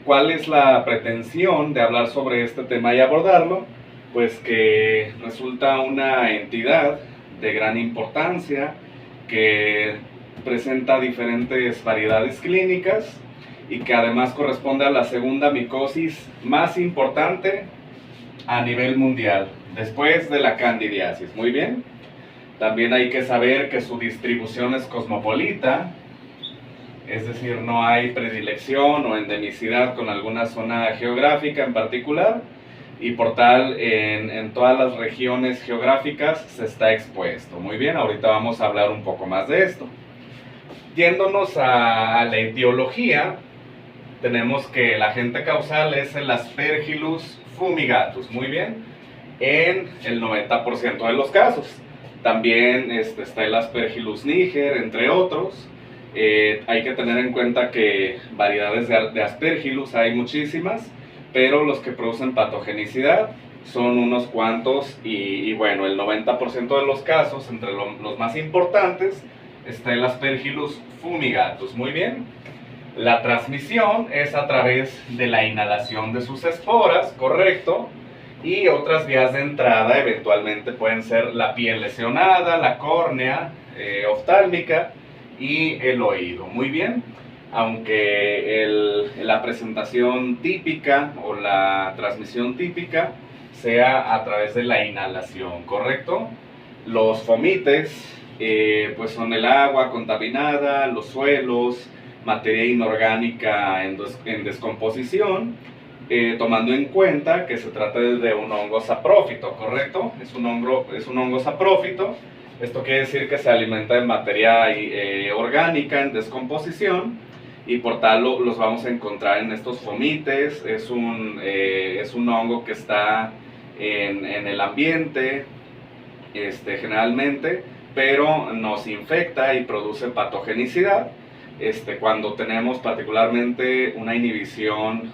¿Cuál es la pretensión de hablar sobre este tema y abordarlo? Pues que resulta una entidad de gran importancia que presenta diferentes variedades clínicas y que además corresponde a la segunda micosis más importante a nivel mundial, después de la candidiasis. Muy bien. También hay que saber que su distribución es cosmopolita, es decir, no hay predilección o endemicidad con alguna zona geográfica en particular, y por tal en todas las regiones geográficas se está expuesto. Muy bien, ahorita vamos a hablar un poco más de esto. Yéndonos a la etiología, tenemos que el agente causal es el Aspergillus fumigatus. Muy bien, en el 90% de los casos. También está el Aspergillus niger, entre otros. Hay que tener en cuenta que variedades de Aspergillus hay muchísimas, pero los que producen patogenicidad son unos cuantos y bueno, el 90% de los casos, entre los más importantes, está el Aspergillus fumigatus. Muy bien. La transmisión es a través de la inhalación de sus esporas, correcto, y otras vías de entrada eventualmente pueden ser la piel lesionada, la córnea oftálmica y el oído. Muy bien, aunque la presentación típica o la transmisión típica sea a través de la inhalación, correcto. Los fomites pues son el agua contaminada, los suelos, materia inorgánica en descomposición, tomando en cuenta que se trata de un hongo saprófito, ¿correcto? Es un hongo saprófito. Esto quiere decir que se alimenta de materia orgánica en descomposición y por tal los vamos a encontrar en estos fomites. Es un hongo que está en el ambiente generalmente, pero nos infecta y produce patogenicidad cuando tenemos particularmente una inhibición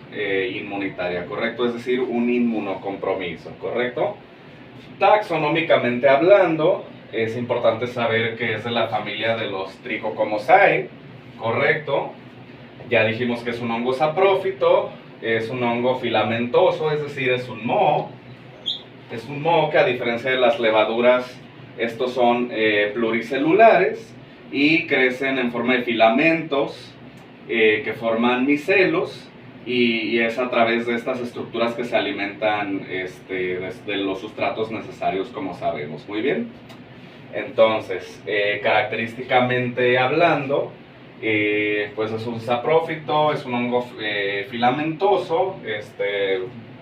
inmunitaria, ¿correcto? Es decir, un inmunocompromiso, ¿correcto? Taxonómicamente hablando, es importante saber que es de la familia de los Trichocomosae, ¿correcto? Ya dijimos que es un hongo saprófito, es un hongo filamentoso, es decir, es un moho. Es un moho que, a diferencia de las levaduras, estos son pluricelulares y crecen en forma de filamentos que forman micelos, y es a través de estas estructuras que se alimentan de los sustratos necesarios, como sabemos. Muy bien. Entonces, característicamente hablando, pues es un saprófito, es un hongo filamentoso,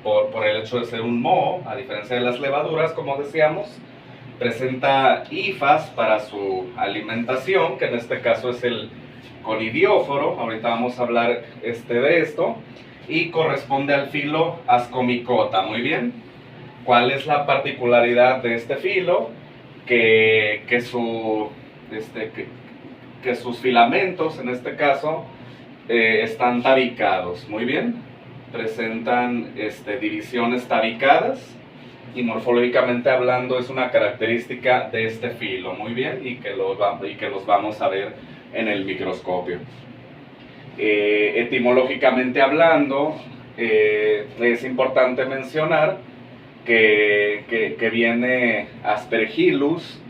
por el hecho de ser un moho, a diferencia de las levaduras, como decíamos. Presenta hifas para su alimentación, que en este caso es el conidióforo. Ahorita vamos a hablar de esto. Y corresponde al filo Ascomycota. Muy bien. ¿Cuál es la particularidad de este filo? Que sus filamentos, en este caso, están tabicados. Muy bien. Presentan divisiones tabicadas, y morfológicamente hablando es una característica de este filo. Muy bien, y que los vamos a ver en el microscopio. Etimológicamente hablando, es importante mencionar que viene Aspergillus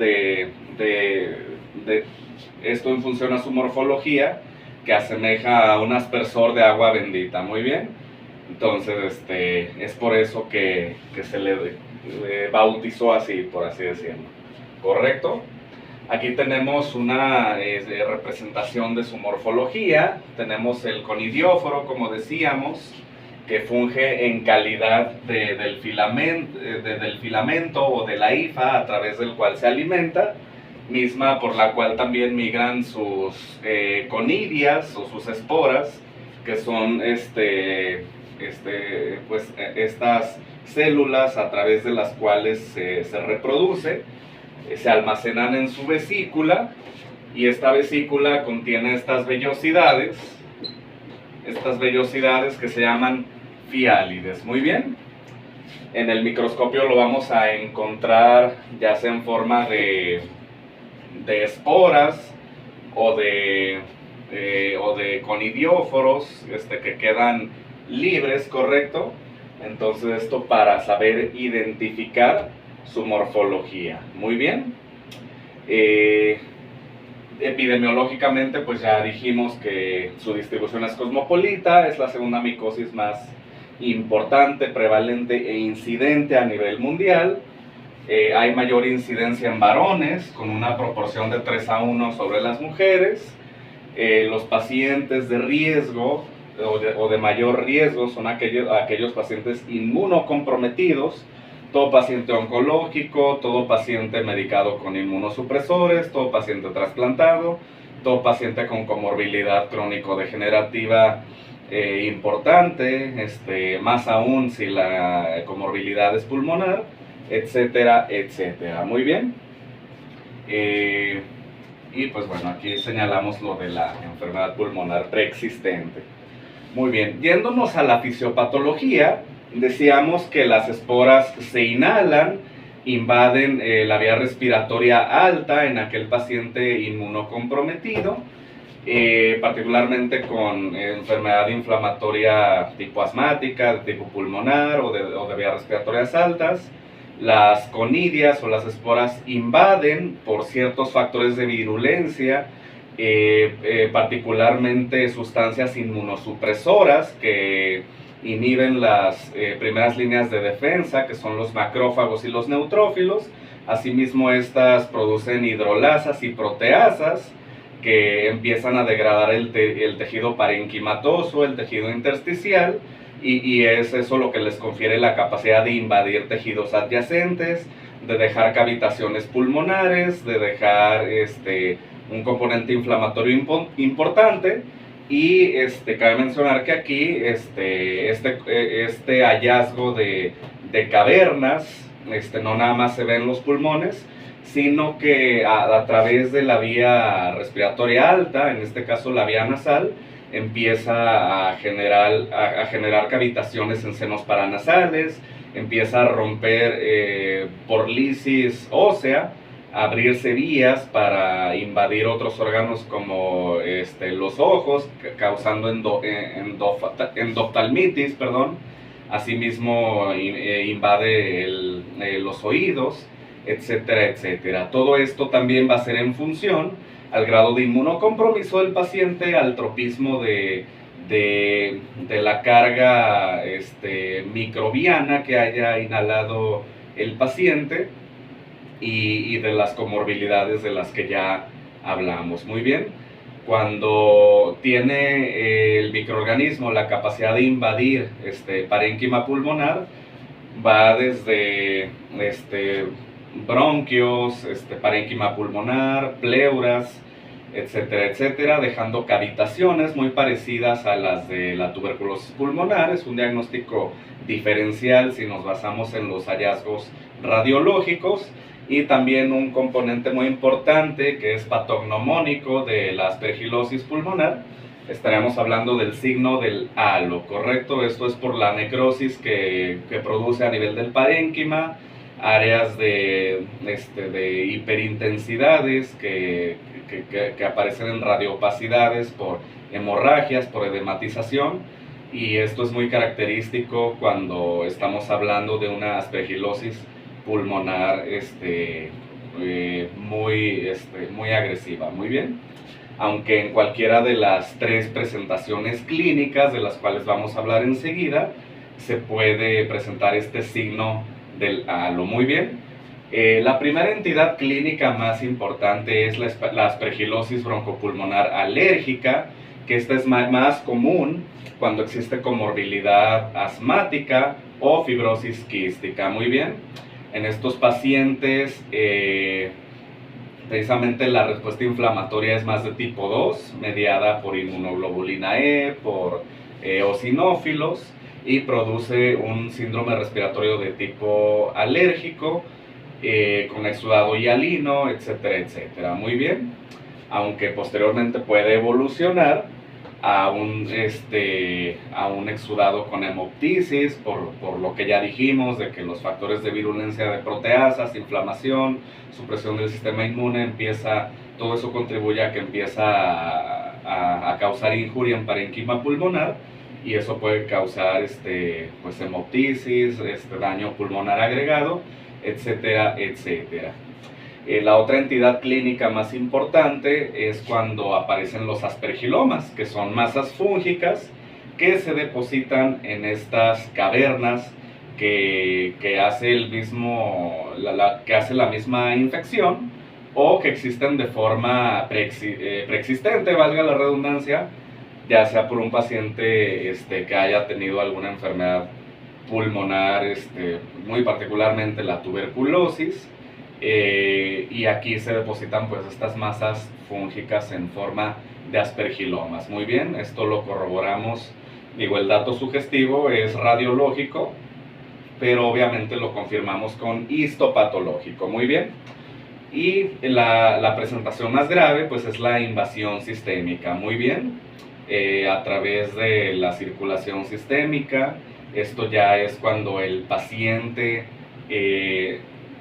esto en función a su morfología, que asemeja a un aspersor de agua bendita. Muy bien. Entonces, es por eso que se le bautizó así, por así decirlo. ¿Correcto? Aquí tenemos una representación de su morfología. Tenemos el conidióforo, como decíamos, que funge en calidad del filamento o de la hifa a través del cual se alimenta, misma por la cual también migran sus conidias o sus esporas, que son pues estas células a través de las cuales se reproduce. Se almacenan en su vesícula, y esta vesícula contiene estas vellosidades que se llaman fiálides. Muy bien. En el microscopio lo vamos a encontrar ya sea en forma de esporas o de conidióforos que quedan libres, ¿correcto? Entonces esto para saber identificar su morfología. Muy bien. Epidemiológicamente, pues ya dijimos que su distribución es cosmopolita, es la segunda micosis más importante, prevalente e incidente a nivel mundial. Hay mayor incidencia en varones, con una proporción de 3:1 sobre las mujeres. Los pacientes de riesgo o de mayor riesgo son aquellos pacientes inmunocomprometidos, todo paciente oncológico, todo paciente medicado con inmunosupresores, todo paciente trasplantado, todo paciente con comorbilidad crónico-degenerativa importante, más aún si la comorbilidad es pulmonar, etcétera, etcétera. Muy bien. Y pues bueno, aquí señalamos lo de la enfermedad pulmonar preexistente. Muy bien, yéndonos a la fisiopatología, decíamos que las esporas se inhalan, invaden la vía respiratoria alta en aquel paciente inmunocomprometido, particularmente con enfermedad inflamatoria tipo asmática, de tipo pulmonar o de vías respiratorias altas. Las conidias o las esporas invaden por ciertos factores de virulencia, particularmente sustancias inmunosupresoras que inhiben las primeras líneas de defensa, que son los macrófagos y los neutrófilos. Asimismo, estas producen hidrolasas y proteasas que empiezan a degradar el tejido parenquimatoso, el tejido intersticial, y es eso lo que les confiere la capacidad de invadir tejidos adyacentes, de dejar cavitaciones pulmonares, de dejar un componente inflamatorio importante. Y cabe mencionar que aquí este hallazgo de cavernas no nada más se ve en los pulmones, sino que a través de la vía respiratoria alta, en este caso la vía nasal, empieza a generar cavitaciones en senos paranasales, empieza a romper por lisis ósea, abrirse vías para invadir otros órganos como los ojos, causando endoftalmitis, asimismo invade los oídos, etcétera, etcétera. Todo esto también va a ser en función al grado de inmunocompromiso del paciente, al tropismo de la carga microbiana que haya inhalado el paciente y de las comorbilidades de las que ya hablamos. Muy bien, cuando tiene el microorganismo la capacidad de invadir parénquima pulmonar, va desde bronquios, parénquima pulmonar, pleuras, etcétera, etcétera, dejando cavitaciones muy parecidas a las de la tuberculosis pulmonar. Es un diagnóstico diferencial si nos basamos en los hallazgos radiológicos, y también un componente muy importante que es patognomónico de la aspergilosis pulmonar. Estaremos hablando del signo del halo, ¿correcto? Esto es por la necrosis que produce a nivel del parénquima, áreas de hiperintensidades que aparecen en radiopacidades por hemorragias, por edematización, y esto es muy característico cuando estamos hablando de una aspergilosis pulmonar muy agresiva. Muy bien, aunque en cualquiera de las tres presentaciones clínicas de las cuales vamos a hablar enseguida se puede presentar este signo del halo. Muy bien, la primera entidad clínica más importante es la aspergilosis broncopulmonar alérgica, que esta es más común cuando existe comorbilidad asmática o fibrosis quística. Muy bien, en estos pacientes precisamente la respuesta inflamatoria es más de tipo 2, mediada por inmunoglobulina E, por eosinófilos, y produce un síndrome respiratorio de tipo alérgico, con exudado hialino, etcétera, etcétera. Muy bien, aunque posteriormente puede evolucionar a un exudado con hemoptisis, por lo que ya dijimos, de que los factores de virulencia de proteasas, inflamación, supresión del sistema inmune, todo eso contribuye a que empieza a causar injuria en parénquima pulmonar, y eso puede causar pues hemoptisis, daño pulmonar agregado, etcétera, etcétera. La otra entidad clínica más importante es cuando aparecen los aspergilomas, que son masas fúngicas que se depositan en estas cavernas que hace que hace la misma infección, o que existen de forma preexistente, valga la redundancia, ya sea por un paciente que haya tenido alguna enfermedad pulmonar, muy particularmente la tuberculosis, y aquí se depositan pues estas masas fúngicas en forma de aspergilomas. Muy bien, esto lo corroboramos, digo, el dato sugestivo es radiológico, pero obviamente lo confirmamos con histopatológico. Muy bien. Y la presentación más grave pues es la invasión sistémica. Muy bien, a través de la circulación sistémica. Esto ya es cuando el paciente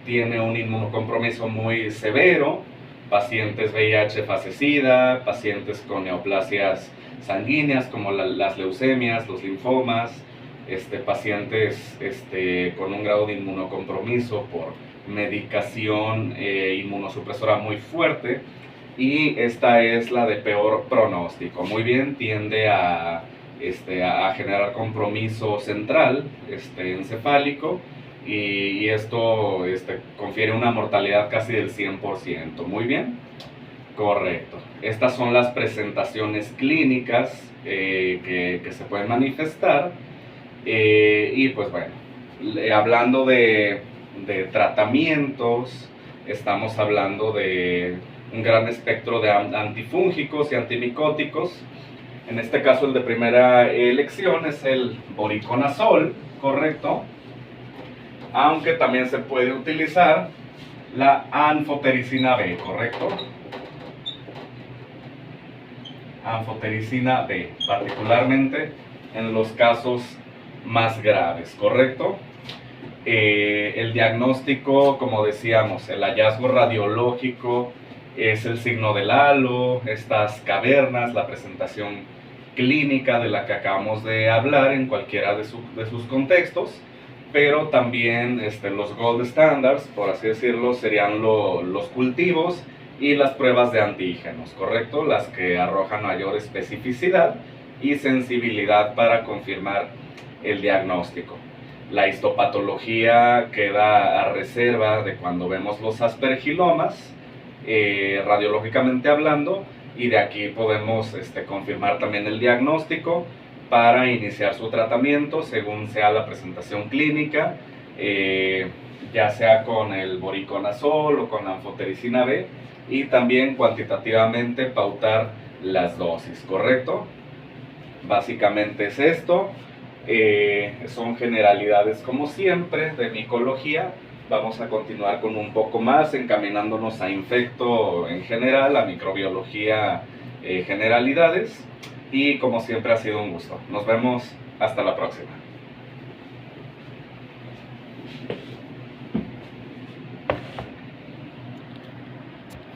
tiene un inmunocompromiso muy severo, pacientes VIH fase SIDA, pacientes con neoplasias sanguíneas como las leucemias, los linfomas, pacientes con un grado de inmunocompromiso por medicación inmunosupresora muy fuerte, y esta es la de peor pronóstico. Muy bien, tiende a generar compromiso central encefálico, y esto confiere una mortalidad casi del 100%. Muy bien, correcto. Estas son las presentaciones clínicas que se pueden manifestar, y pues bueno, hablando de tratamientos, estamos hablando de un gran espectro de antifúngicos y antimicóticos. En este caso el de primera elección es el voriconazol, correcto, aunque también se puede utilizar la anfotericina B, correcto, anfotericina B, particularmente en los casos más graves, correcto. El diagnóstico, como decíamos, el hallazgo radiológico es el signo del halo, estas cavernas, la presentación clínica de la que acabamos de hablar en cualquiera de sus contextos, pero también los gold standards, por así decirlo, serían los cultivos y las pruebas de antígenos, ¿correcto? Las que arrojan mayor especificidad y sensibilidad para confirmar el diagnóstico. La histopatología queda a reserva de cuando vemos los aspergilomas, radiológicamente hablando, y de aquí podemos confirmar también el diagnóstico para iniciar su tratamiento según sea la presentación clínica, ya sea con el voriconazol o con la anfotericina B, y también cuantitativamente pautar las dosis, ¿correcto? Básicamente es esto. Son generalidades como siempre de micología. Vamos a continuar con un poco más encaminándonos a infecto en general, a microbiología, generalidades, y como siempre ha sido un gusto. Nos vemos hasta la próxima.